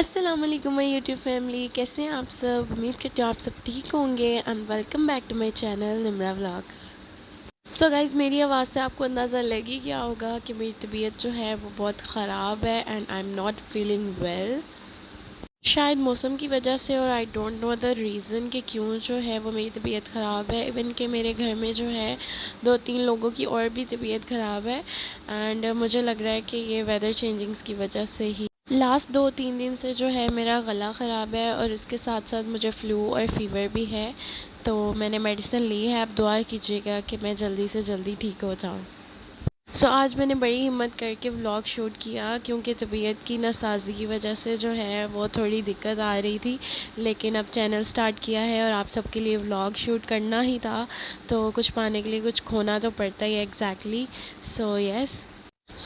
अस्सलाम वालेकुम my YouTube family, कैसे हैं आप सब। उम्मीद करती हूँ आप सब ठीक होंगे and welcome back to my channel Nimra vlogs. So guys, मेरी आवाज़ से आपको अंदाज़ा लग ही गया होगा कि मेरी तबीयत जो है वो बहुत ख़राब है and I am not feeling well. शायद मौसम की वजह से, और I don't know the reason कि क्यों जो है वो मेरी तबीयत ख़राब है। इवन कि मेरे घर में जो है 2-3 लोगों की और भी तबीयत ख़राब है एंड मुझे लग रहा है कि ये वेदर चेंजिंग्स की वजह से ही लास्ट 2-3 दिन से जो है मेरा गला ख़राब है और इसके साथ साथ मुझे फ़्लू और फ़ीवर भी है। तो मैंने मेडिसिन ली है, आप दुआ कीजिएगा कि मैं जल्दी से जल्दी ठीक हो जाऊँ। आज मैंने बड़ी हिम्मत करके व्लॉग शूट किया क्योंकि तबीयत की नासाजी की वजह से जो है वो थोड़ी दिक्कत आ रही थी, लेकिन अब चैनल स्टार्ट किया है और आप सबके लिए व्लॉग शूट करना ही था, तो कुछ पाने के लिए कुछ खोना तो पड़ता ही है एग्जैक्टली। सो यस,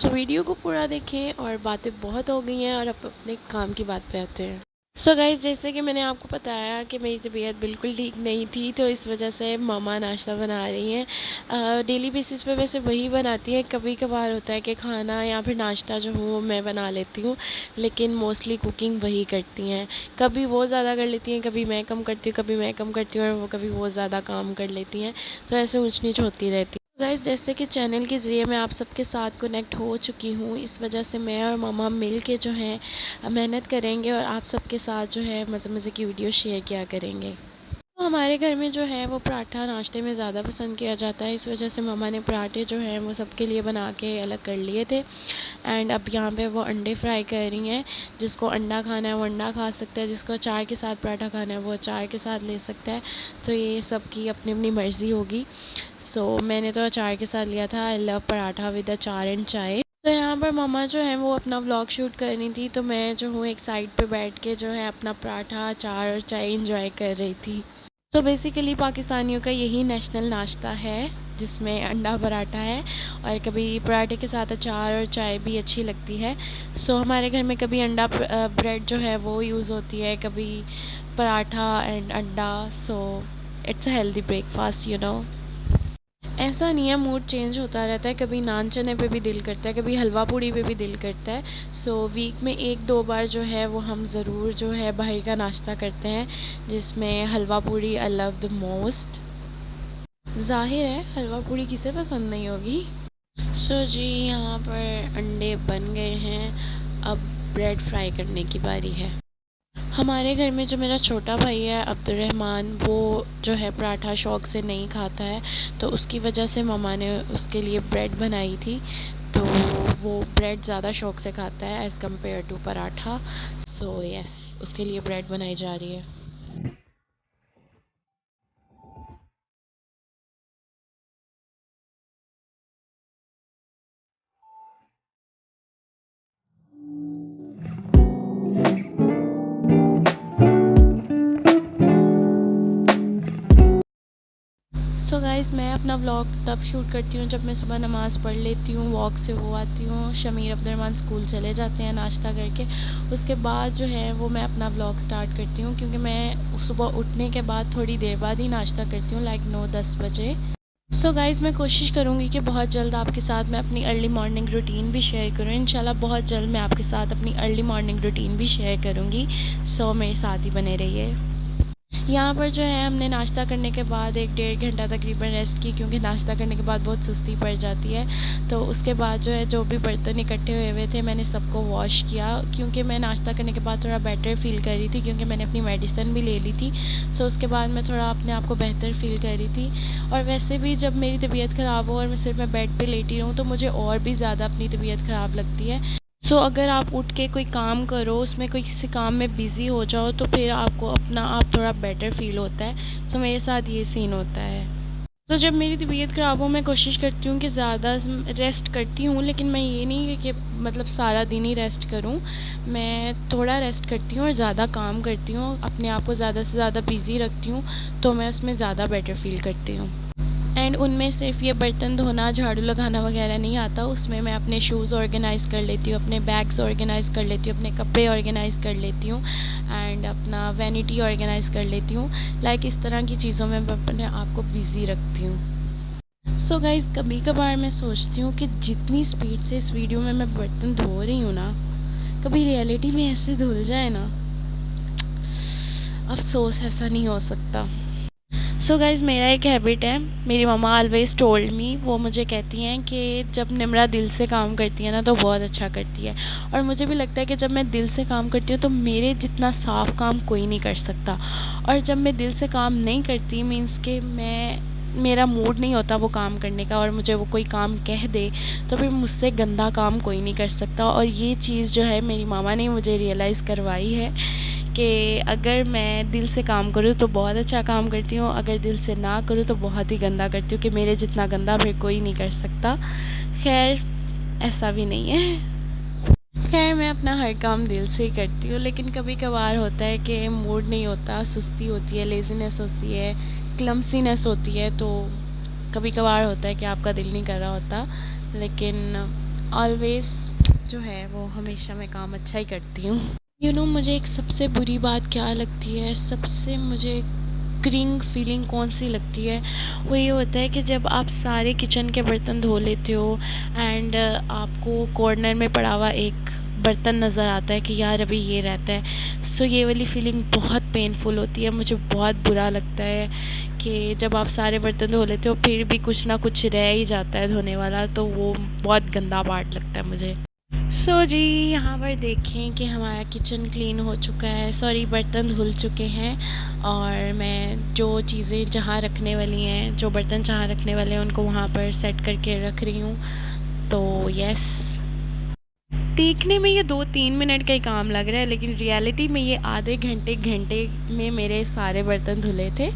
वीडियो को पूरा देखें और बातें बहुत हो गई हैं और अब अपने काम की बात पे आते हैं। गाइज़, जैसे कि मैंने आपको बताया कि मेरी तबीयत बिल्कुल ठीक नहीं थी, तो इस वजह से मम्मा नाश्ता बना रही हैं। डेली बेसिस पे वैसे वही बनाती हैं, कभी कभार होता है कि खाना या फिर नाश्ता जो हो मैं बना लेती हूँ, लेकिन मोस्टली कुकिंग वही करती हैं। कभी वो ज़्यादा कर लेती हैं, कभी मैं कम करती हूँ, कभी मैं कम करती हूँ और वो कभी वो ज़्यादा काम कर लेती हैं, तो ऐसे ऊँच नीच होती रहती है। गाइज़, जैसे कि चैनल के ज़रिए मैं आप सबके साथ कनेक्ट हो चुकी हूँ, इस वजह से मैं और मम्मा मिल के जो है मेहनत करेंगे और आप सबके साथ जो है मज़े मज़े की वीडियो शेयर किया करेंगे। तो हमारे घर में जो है वो पराठा नाश्ते में ज़्यादा पसंद किया जाता है, इस वजह से मम्मा ने पराठे जो हैं वो सबके लिए बना के अलग कर लिए थे एंड अब यहाँ पे वो अंडे फ्राई कर रही हैं। जिसको अंडा खाना है वो अंडा खा सकता है, जिसको अचार के साथ पराठा खाना है वो अचार के साथ ले सकता है, तो ये सबकी अपनी अपनी मर्ज़ी होगी। मैंने तो अचार के साथ लिया था। आई लव पराठा विद अचार एंड चाय। तो यहाँ पर मम्मा जो है वो अपना व्लॉग शूट करनी थी, तो मैं जो हूँ एक साइड पे बैठ के जो है अपना पराठा अचार और चाय इंजॉय कर रही थी। बेसिकली पाकिस्तानियों का यही नेशनल नाश्ता है जिसमें अंडा पराठा है और कभी पराठे के साथ अचार और चाय भी अच्छी लगती है। हमारे घर में कभी अंडा ब्रेड जो है वो यूज़ होती है, कभी पराठा एंड अंडा। It's a healthy breakfast you know. ऐसा नहीं है, मूड चेंज होता रहता है, कभी नान चने पे भी दिल करता है, कभी हलवा पूड़ी पे भी दिल करता है। वीक में 1-2 बार जो है वो हम ज़रूर जो है बाहर का नाश्ता करते हैं, जिसमें हलवा पूड़ी आई लव द मोस्ट। ज़ाहिर है हलवा पूड़ी किसे पसंद नहीं होगी। जी, यहाँ पर अंडे बन गए हैं, अब ब्रेड फ्राई करने की बारी है। हमारे घर में जो मेरा छोटा भाई है अब्दुर्रहमान, वो जो है पराठा शौक़ से नहीं खाता है, तो उसकी वजह से मम्मा ने उसके लिए ब्रेड बनाई थी, तो वो ब्रेड ज़्यादा शौक़ से खाता है as compare to paratha. Yes, उसके लिए ब्रेड बनाई जा रही है। गाइज़, मैं अपना व्लॉग तब शूट करती हूँ जब मैं सुबह नमाज़ पढ़ लेती हूँ, वॉक से वो आती हूँ, शमीर अब्दुर्रहमान स्कूल चले जाते हैं नाश्ता करके, उसके बाद जो है वो मैं अपना व्लॉग स्टार्ट करती हूँ, क्योंकि मैं सुबह उठने के बाद थोड़ी देर बाद ही नाश्ता करती हूँ, लाइक 9-10 बजे। गाइज़, मैं कोशिश करूँगी कि बहुत जल्द आपके साथ मैं अपनी अर्ली मॉर्निंग रूटीन भी शेयर करूँ। इंशाल्लाह बहुत जल्द मैं आपके साथ अपनी अर्ली मॉर्निंग रूटीन भी शेयर करूँगी। मेरे साथ ही बने रहिए। यहाँ पर जो है हमने नाश्ता करने के बाद 1-1.5 घंटा तकरीबन रेस्ट की, क्योंकि नाश्ता करने के बाद बहुत सुस्ती पड़ जाती है। तो उसके बाद जो है जो भी बर्तन इकट्ठे हुए हुए थे मैंने सबको वॉश किया, क्योंकि मैं नाश्ता करने के बाद थोड़ा बेटर फ़ील कर रही थी, क्योंकि मैंने अपनी मेडिसिन भी ले ली थी। उसके बाद मैं थोड़ा अपने आप को बेहतर फ़ील कर रही थी। और वैसे भी जब मेरी तबीयत ख़राब हो और मैं सिर्फ मैं बेड पर लेटी रहूँ तो मुझे और भी ज़्यादा अपनी तबीयत ख़राब लगती है। अगर आप उठ के कोई काम करो, उसमें कोई किसी काम में बिज़ी हो जाओ, तो फिर आपको अपना आप थोड़ा बेटर फ़ील होता है। मेरे साथ ये सीन होता है। जब मेरी तबीयत ख़राब हो मैं कोशिश करती हूँ कि ज़्यादा रेस्ट करती हूँ, लेकिन मैं ये नहीं कि मतलब सारा दिन ही रेस्ट करूँ। मैं थोड़ा रेस्ट करती हूँ और ज़्यादा काम करती हूँ, अपने आप को ज़्यादा से ज़्यादा बिज़ी रखती हूँ, तो मैं उसमें ज़्यादा बेटर फ़ील करती हूँ। एंड उनमें सिर्फ ये बर्तन धोना, झाड़ू लगाना वगैरह नहीं आता, उसमें मैं अपने शूज़ ऑर्गेनाइज़ कर लेती हूँ, अपने बैग्स ऑर्गेनाइज़ कर लेती हूँ, अपने कपड़े ऑर्गेनाइज़ कर लेती हूँ एंड अपना वैनिटी ऑर्गेनाइज़ कर लेती हूँ। लाइक इस तरह की चीज़ों में मैं अपने आप को बिज़ी रखती हूँ। गाइज़, कभी कभार मैं सोचती हूँ कि जितनी स्पीड से इस वीडियो में मैं बर्तन धो रही हूँ ना, कभी रियलिटी में ऐसे धुल जाए ना, अफसोस ऐसा नहीं हो सकता। सो गाइज़, मेरा एक हैबिट है, मेरी मम्मा ऑलवेज़ टोल्ड मी, वो मुझे कहती हैं कि जब निम्रा दिल से काम करती है ना तो बहुत अच्छा करती है। और मुझे भी लगता है कि जब मैं दिल से काम करती हूँ तो मेरे जितना साफ़ काम कोई नहीं कर सकता। और जब मैं दिल से काम नहीं करती, मीन्स कि मेरा मूड नहीं होता वो काम करने का और मुझे वो कोई काम कह दे, तो फिर मुझसे गंदा काम कोई नहीं कर सकता। और ये चीज़ जो है मेरी मामा ने मुझे रियलाइज़ करवाई है कि अगर मैं दिल से काम करूँ तो बहुत अच्छा काम करती हूँ, अगर दिल से ना करूँ तो बहुत ही गंदा करती हूँ, कि मेरे जितना गंदा फिर कोई नहीं कर सकता। खैर, ऐसा भी नहीं है। खैर, मैं अपना हर काम दिल से ही करती हूँ, लेकिन कभी-कभार होता है कि मूड नहीं होता, सुस्ती होती है, लेज़ीनेस होती है, क्लमसीनेस होती है, तो कभी-कभार होता है कि आपका दिल नहीं कर रहा होता। लेकिन ऑलवेज़ जो है वो हमेशा मैं काम अच्छा ही करती हूँ। मुझे एक सबसे बुरी बात क्या लगती है, सबसे मुझे क्रिंग फीलिंग कौन-सी लगती है, वो ये होता है कि जब आप सारे किचन के बर्तन धो लेते हो एंड आपको कॉर्नर में पड़ा हुआ एक बर्तन नज़र आता है कि यार अभी ये रहता है। सो ये वाली फीलिंग बहुत पेनफुल होती है, मुझे बहुत बुरा लगता है कि जब आप सारे बर्तन धो लेते हो फिर भी कुछ ना कुछ रह ही जाता है धोने वाला, तो वो बहुत गंदा पार्ट लगता है मुझे। जी, यहाँ पर देखें कि हमारा किचन क्लीन हो चुका है, सॉरी बर्तन धुल चुके हैं। और मैं जो चीज़ें जहाँ रखने वाली हैं, जो बर्तन जहाँ रखने वाले हैं उनको वहाँ पर सेट करके रख रही हूँ। तो यस, देखने में ये 2-3 मिनट का ही काम लग रहा है, लेकिन रियलिटी में ये आधे घंटे में मेरे सारे बर्तन धुले थे।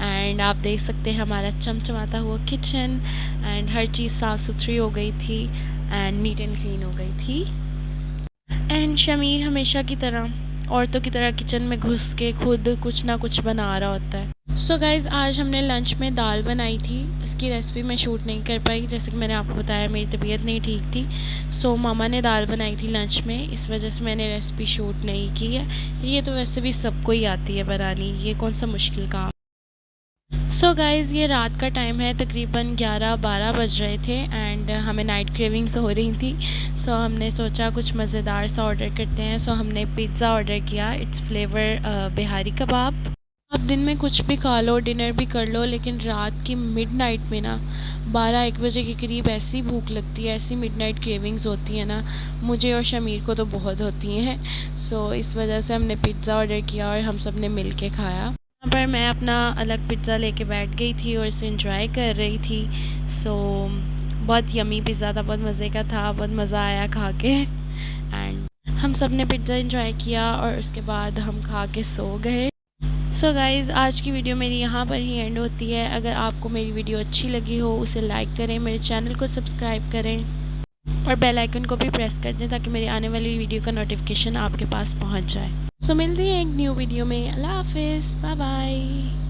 एंड आप देख सकते हैं हमारा चमचमाता हुआ किचन एंड हर चीज़ साफ़ सुथरी हो गई थी एंड नीट एंड क्लीन हो गई थी। एंड शमीर हमेशा की तरह औरतों की तरह किचन में घुस के खुद कुछ ना कुछ बना रहा होता है। सो गाइज़, आज हमने लंच में दाल बनाई थी। इसकी रेसिपी मैं शूट नहीं कर पाई, जैसे कि मैंने आपको बताया मेरी तबीयत नहीं ठीक थी। सो मामा ने दाल बनाई थी लंच में, इस वजह से मैंने रेसिपी शूट नहीं की है। ये तो वैसे भी सबको ही आती है बनानी, ये कौन सा मुश्किल काम। सो गाइज़, ये रात का टाइम है, तकरीबन 11-12 बज रहे थे एंड हमें नाइट क्रेविंग्स हो रही थी। सो हमने सोचा कुछ मज़ेदार सा ऑर्डर करते हैं। सो हमने पिज़्ज़ा ऑर्डर किया, इट्स फ्लेवर बिहारी कबाब। आप दिन में कुछ भी खा लो, डिनर भी कर लो, लेकिन रात की मिडनाइट में ना 12-1 बजे के करीब ऐसी भूख लगती है, ऐसी मिडनाइट क्रेविंग्स होती हैं ना, मुझे और शमीर को तो बहुत होती हैं। सो इस वजह से हमने पिज़्ज़ा ऑर्डर किया और हम सब ने मिल के खाया। यहाँ पर मैं अपना अलग पिज़्ज़ा लेके बैठ गई थी और इसे एंजॉय कर रही थी। सो बहुत यमी पिज़्ज़ा था, बहुत मज़े का था, बहुत मज़ा आया खा के। एंड हम सब ने पिज़्ज़ा एंजॉय किया और उसके बाद हम खा के सो गए। सो गाइज़, आज की वीडियो मेरी यहाँ पर ही एंड होती है। अगर आपको मेरी वीडियो अच्छी लगी हो उसे लाइक करें, मेरे चैनल को सब्सक्राइब करें और बेल आइकन को भी प्रेस कर दें ताकि मेरी आने वाली वीडियो का नोटिफिकेशन आपके पास पहुँच जाए। सो मिलते हैं एक न्यू वीडियो में। अल्लाह हाफ़िज़, बाय बाय।